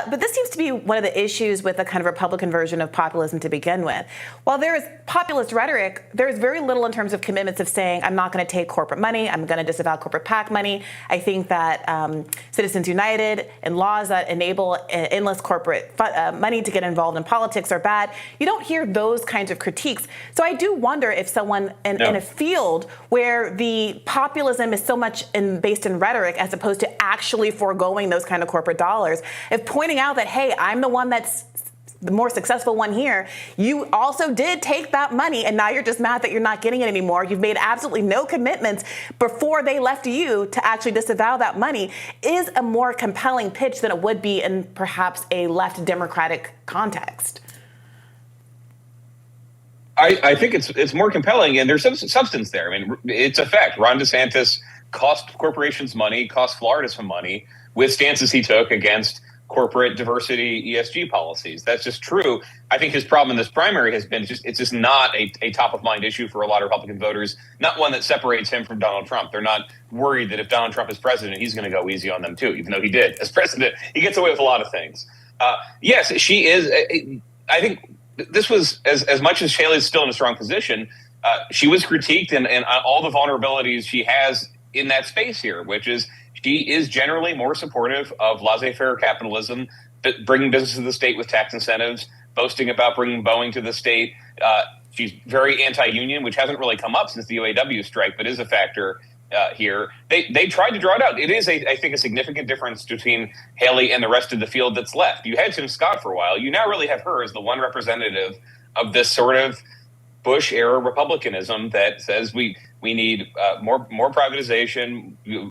but this seems to be one of the issues with the kind of Republican version of populism to begin with. While there is populist rhetoric, there is very little in terms of commitments of saying, I'm not going to take corporate money, I'm going to disavow corporate PAC money. I think that Citizens United and laws that enable endless corporate money to get involved in politics are bad. You don't hear those kinds of critiques. So I do wonder if someone in a field where the populism is so much based in rhetoric as opposed to actually foregoing those kind of corporate dollars, if pointing out that, hey, I'm the one that's the more successful one here, you also did take that money and now you're just mad that you're not getting it anymore. You've made absolutely no commitments before they left you to actually disavow that money, is a more compelling pitch than it would be in perhaps a left Democratic context. I think it's more compelling, and there's some substance there. I mean, it's a fact. Ron DeSantis cost corporations money, cost Florida some money with stances he took against corporate diversity ESG policies. That's just true. I think his problem in this primary has been it's just not a top of mind issue for a lot of Republican voters, not one that separates him from Donald Trump. They're not worried that if Donald Trump is president, he's going to go easy on them too, even though he did. As president, he gets away with a lot of things. Yes, she is. I think this was, as much as Haley's still in a strong position, she was critiqued and all the vulnerabilities she has in that space here, which is she is generally more supportive of laissez-faire capitalism, bringing business to the state with tax incentives, boasting about bringing Boeing to the state. She's very anti-union, which hasn't really come up since the UAW strike, but is a factor here. They tried to draw it out. It is, I think, a significant difference between Haley and the rest of the field that's left. You had Tim Scott for a while. You now really have her as the one representative of this sort of Bush-era Republicanism that says we need more privatization.